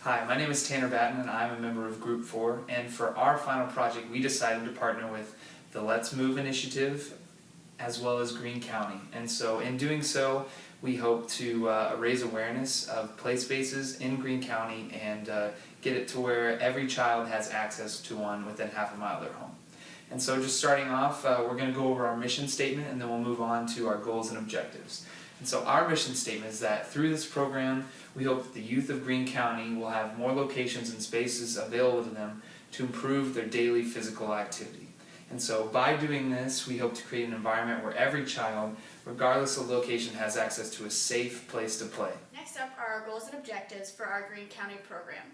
Hi, my name is Tanner Batten and I'm a member of Group 4, and for our final project we decided to partner with the Let's Move initiative as well as Greene County. And so in doing so, we hope to raise awareness of play spaces in Greene County and get it to where every child has access to one within half a mile of their home. And so just starting off, we're going to go over our mission statement and then we'll move on to our goals and objectives. And so our mission statement is that through this program, we hope that the youth of Greene County will have more locations and spaces available to them to improve their daily physical activity. And so by doing this, we hope to create an environment where every child, regardless of location, has access to a safe place to play. Next up are our goals and objectives for our Greene County program.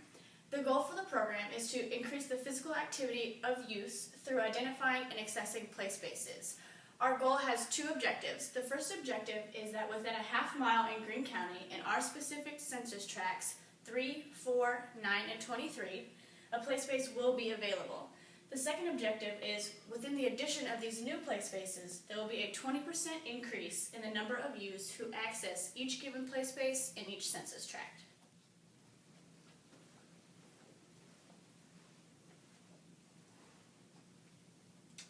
The goal for the program is to increase the physical activity of youth through identifying and accessing play spaces. Our goal has two objectives. The first objective is that within a half mile in Greene County, in our specific census tracts 3, 4, 9, and 23, a play space will be available. The second objective is, within the addition of these new play spaces, there will be a 20% increase in the number of youths who access each given play space in each census tract.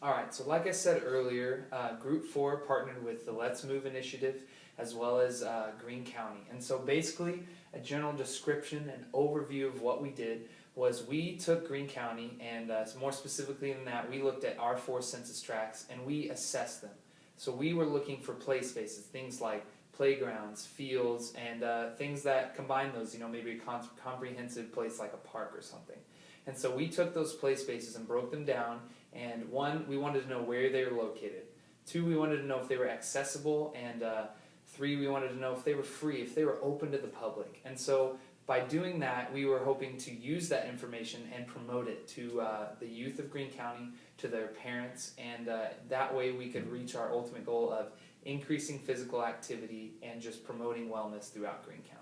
Alright, so like I said earlier, Group 4 partnered with the Let's Move initiative as well as Greene County. And so basically, a general description and overview of what we did was we took Greene County and more specifically than that, we looked at our 4 census tracts and we assessed them. So we were looking for play spaces, things like playgrounds, fields, and things that combine those, maybe a comprehensive place like a park or something. And so we took those play spaces and broke them down, and 1, we wanted to know where they were located. 2, we wanted to know if they were accessible, and 3, we wanted to know if they were free, if they were open to the public. And so by doing that, we were hoping to use that information and promote it to the youth of Greene County, to their parents, and that way we could reach our ultimate goal of increasing physical activity and just promoting wellness throughout Greene County.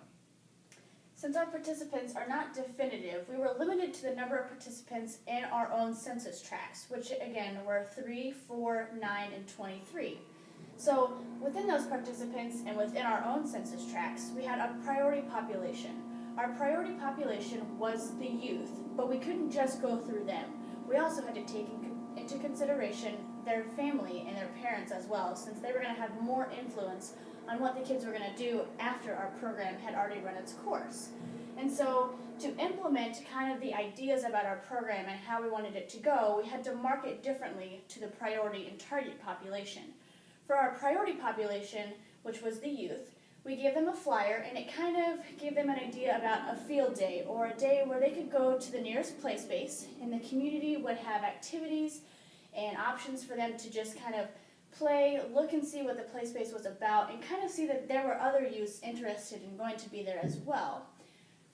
Since our participants are not definitive, we were limited to the number of participants in our own census tracts, which again were 3, 4, 9, and 23. So within those participants and within our own census tracts, we had a priority population. Our priority population was the youth, but we couldn't just go through them. We also had to take into consideration their family and their parents as well, since they were going to have more influence on what the kids were going to do after our program had already run its course. And so to implement kind of the ideas about our program and how we wanted it to go, we had to market differently to the priority and target population. For our priority population, which was the youth, we gave them a flyer and it kind of gave them an idea about a field day or a day where they could go to the nearest play space and the community would have activities and options for them to just kind of play, look and see what the play space was about, and kind of see that there were other youths interested in going to be there as well.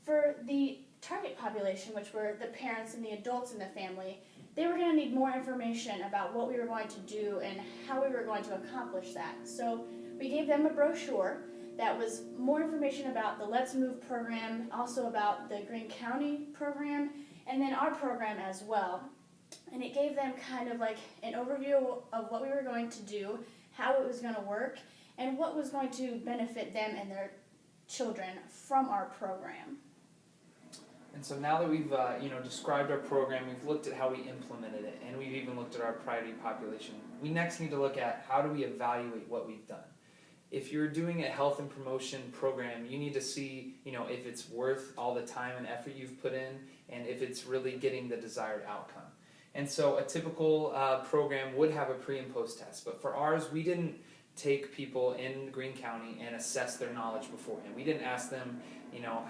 For the target population, which were the parents and the adults in the family, they were going to need more information about what we were going to do and how we were going to accomplish that. So we gave them a brochure that was more information about the Let's Move program, also about the Greene County program, and then our program as well. And it gave them kind of like an overview of what we were going to do, how it was going to work, and what was going to benefit them and their children from our program. And so now that we've described our program, we've looked at how we implemented it, and we've even looked at our priority population. We next need to look at how do we evaluate what we've done. If you're doing a health and promotion program, you need to see if it's worth all the time and effort you've put in and if it's really getting the desired outcome. And so a typical program would have a pre and post test, but for ours we didn't take people in Greene County and assess their knowledge beforehand. We didn't ask them,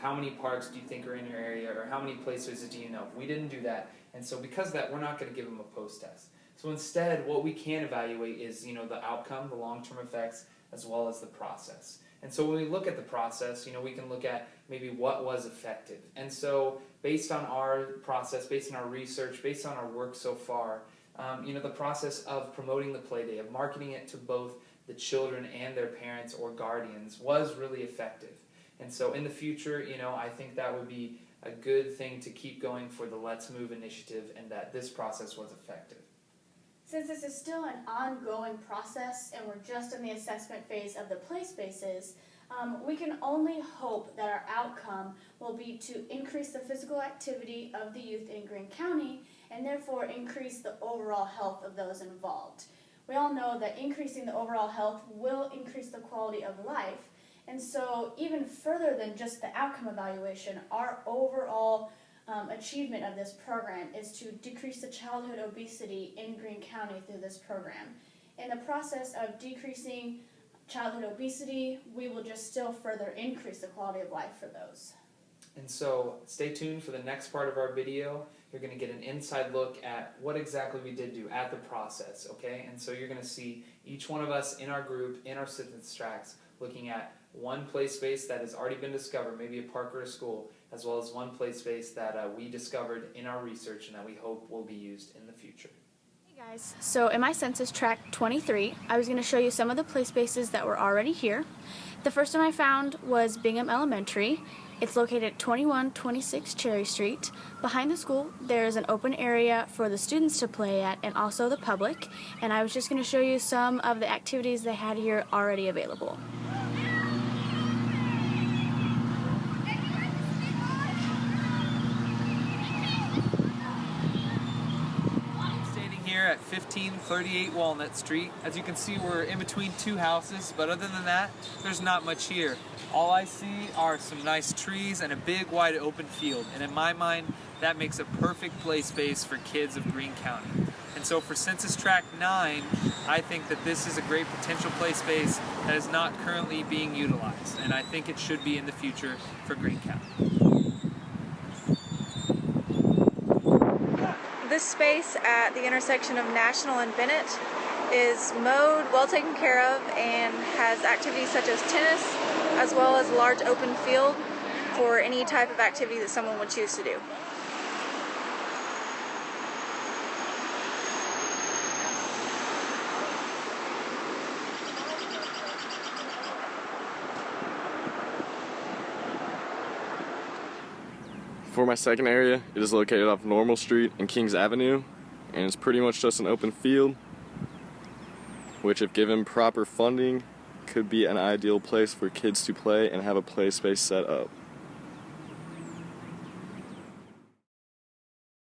how many parks do you think are in your area or how many places do you know? We didn't do that, and so because of that we're not going to give them a post test. So instead what we can evaluate is the outcome, the long-term effects, as well as the process. And so when we look at the process, we can look at maybe what was effective. And so based on our process, based on our research, based on our work so far, the process of promoting the play day, of marketing it to both the children and their parents or guardians was really effective. And so in the future, I think that would be a good thing to keep going for the Let's Move initiative and that this process was effective. Since this is still an ongoing process and we're just in the assessment phase of the play spaces, we can only hope that our outcome will be to increase the physical activity of the youth in Greene County and therefore increase the overall health of those involved. We all know that increasing the overall health will increase the quality of life, and so even further than just the outcome evaluation, our overall achievement of this program is to decrease the childhood obesity in Greene County through this program. In the process of decreasing childhood obesity, we will just still further increase the quality of life for those. And so stay tuned for the next part of our video. You're going to get an inside look at what exactly we did do at the process, okay? And so you're going to see each one of us in our group, in our sentence tracks, looking at one play space that has already been discovered, maybe a park or a school, as well as one play space that we discovered in our research and that we hope will be used in the future. Hey guys, so in my census tract 23, I was going to show you some of the play spaces that were already here. The first one I found was Bingham Elementary. It's located at 2126 Cherry Street. Behind the school, there's an open area for the students to play at and also the public. And I was just going to show you some of the activities they had here already available. Here at 1538 Walnut Street. As you can see, we're in between two houses, but other than that, there's not much here. All I see are some nice trees and a big wide open field, and in my mind, that makes a perfect play space for kids of Greene County. And so for Census Tract 9, I think that this is a great potential play space that is not currently being utilized, and I think it should be in the future for Greene County. This space at the intersection of National and Bennett is mowed, well taken care of, and has activities such as tennis, as well as a large open field for any type of activity that someone would choose to do. For my second area, it is located off Normal Street and Kings Avenue, and it's pretty much just an open field, which if given proper funding, could be an ideal place for kids to play and have a play space set up.